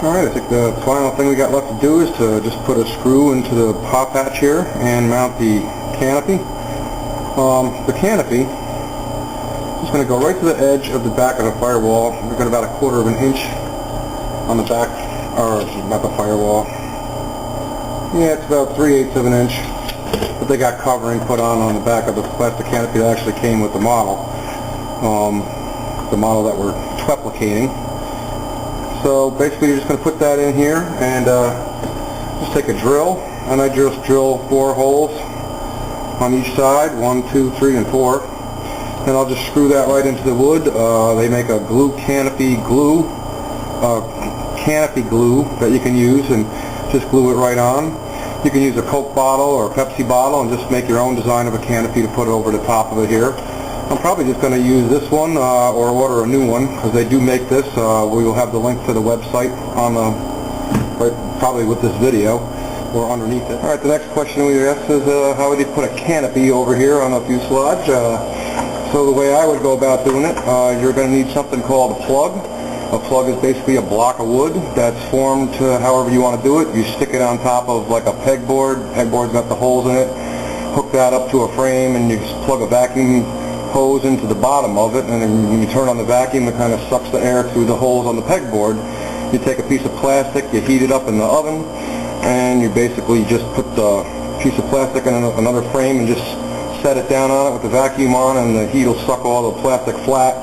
Alright, I think the final thing we got left to do is to just put a screw into the pop hatch here and mount the canopy. The canopy is going to go right to the edge of the back of the firewall. We've got about 1/4 of an inch on the back, or not the firewall. Yeah, it's about 3/8 of an inch. But they got covering put on the back of the plastic canopy that actually came with the model. The model that we're replicating. So basically you're just going to put that in here and just take a drill, and I just drill 4 holes on each side, 1, 2, 3, and 4, and I'll just screw that right into the wood. They make a canopy glue that you can use and just glue it right on. You can use a Coke bottle or a Pepsi bottle and just make your own design of a canopy to put over the top of it here. I'm probably just going to use this one or order a new one because they do make this. We will have the link to the website on probably with this video or underneath it. Alright, the next question we asked is how would you put a canopy over here on a fuselage? So the way I would go about doing it, you're going to need something called a plug. A plug is basically a block of wood that's formed however you want to do it. You stick it on top of like a pegboard. Pegboard's got the holes in it. Hook that up to a frame and you just plug a vacuum hose into the bottom of it, and then when you turn on the vacuum it kind of sucks the air through the holes on the pegboard. You take a piece of plastic, you heat it up in the oven, and you basically just put the piece of plastic in another frame and just set it down on it with the vacuum on, and the heat will suck all the plastic flat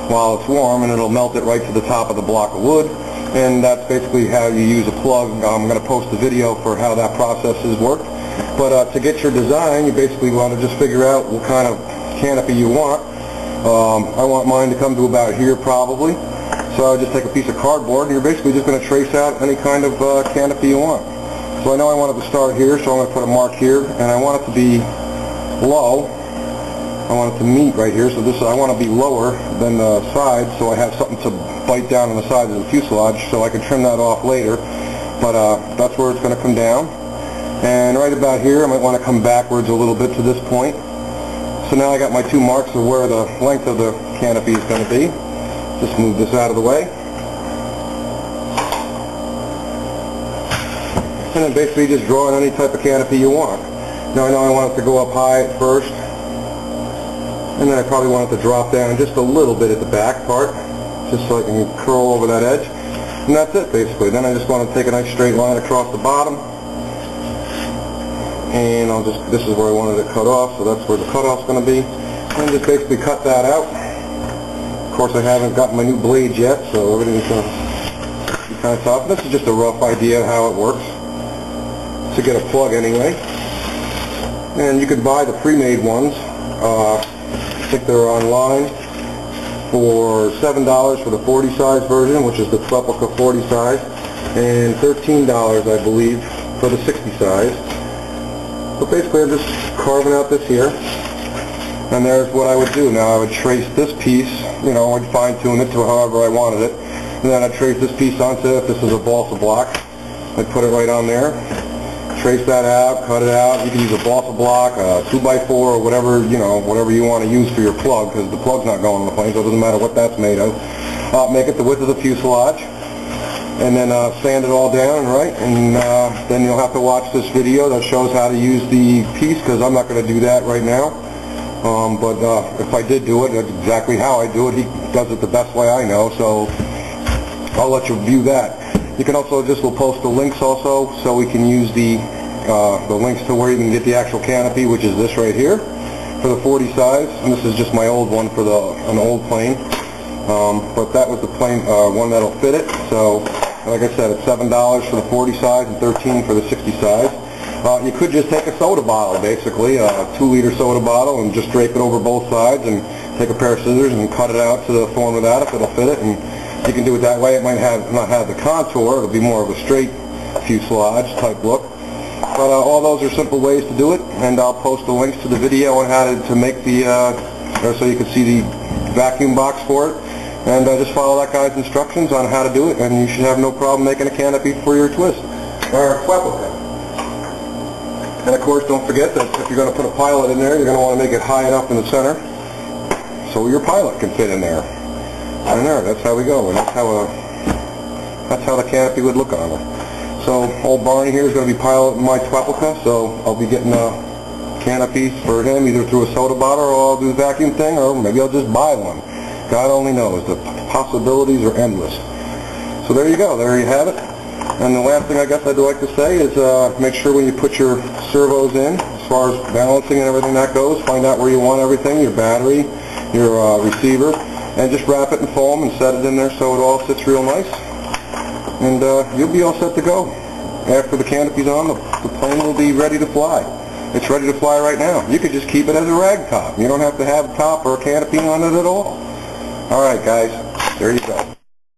while it's warm, and it'll melt it right to the top of the block of wood. And that's basically how you use a plug. I'm going to post a video for how that process is worked. But to get your design, you basically want to just figure out what kind of canopy you want. I want mine to come to about here probably. So I just take a piece of cardboard and you're basically just going to trace out any kind of canopy you want. So I know I want it to start here, so I'm going to put a mark here, and I want it to be low. I want it to meet right here, so I want to be lower than the side, so I have something to bite down on the side of the fuselage, so I can trim that off later. But that's where it's going to come down. And right about here, I might want to come backwards a little bit to this point. So now I got my 2 marks of where the length of the canopy is going to be. Just move this out of the way. And then basically just draw on any type of canopy you want. Now I know I want it to go up high at first. And then I probably want it to drop down just a little bit at the back part, just so I can curl over that edge. And that's it basically. Then I just want to take a nice straight line across the bottom. And this is where I wanted to cut off, so that's where the cutoff's going to be. And just basically cut that out. Of course I haven't got my new blades yet, so everything's going to be kind of tough. This is just a rough idea of how it works, to get a plug anyway. And you could buy the pre-made ones. I think they're online for $7 for the 40 size version, which is the replica 40 size, and $13 I believe for the 60 size. So basically I'm just carving out this here, and there's what I would do. Now I would trace this piece, I'd fine tune it to however I wanted it, and then I'd trace this piece onto, if this is a balsa block, I'd put it right on there, trace that out, cut it out. You can use a balsa block, a 2x4, or whatever, whatever you want to use for your plug, because the plug's not going on the plane, so it doesn't matter what that's made of. Make it the width of the fuselage, and then sand it all down, right? And then you'll have to watch this video that shows how to use the piece, because I'm not going to do that right now. But if I did do it, that's exactly how I do it. He does it the best way I know, so I'll let you view that. You can also we'll post the links also, so we can use the links to where you can get the actual canopy, which is this right here for the 40 size, and this is just my old one for an old plane. But that was the plane one that'll fit it. So like I said, it's $7 for the 40 size and $13 for the 60 size. You could just take a soda bottle, basically, a 2-liter soda bottle, and just drape it over both sides, and take a pair of scissors and cut it out to the form of that if it'll fit it. And you can do it that way. It might not have the contour. It'll be more of a straight fuselage type look. But all those are simple ways to do it, and I'll post the links to the video on how to make the, so you can see the vacuum box for it. And just follow that guy's instructions on how to do it, and you should have no problem making a canopy for your twist, or replica. And of course, don't forget that if you're going to put a pilot in there, you're going to want to make it high enough in the center so your pilot can fit in there. And there, that's how we go, and that's how a That's how the canopy would look on her. So old Barney here is going to be piloting my Twepelka, so I'll be getting canopies for him either through a soda bottle, or I'll do the vacuum thing, or maybe I'll just buy one. God only knows. The possibilities are endless. So there you go. There you have it. And the last thing I guess I'd like to say is make sure when you put your servos in, as far as balancing and everything that goes, find out where you want everything, your battery, your receiver, and just wrap it in foam and set it in there so it all sits real nice. And you'll be all set to go. After the canopy's on, the plane will be ready to fly. It's ready to fly right now. You could just keep it as a rag top. You don't have to have a top or a canopy on it at all. Alright guys, there you go.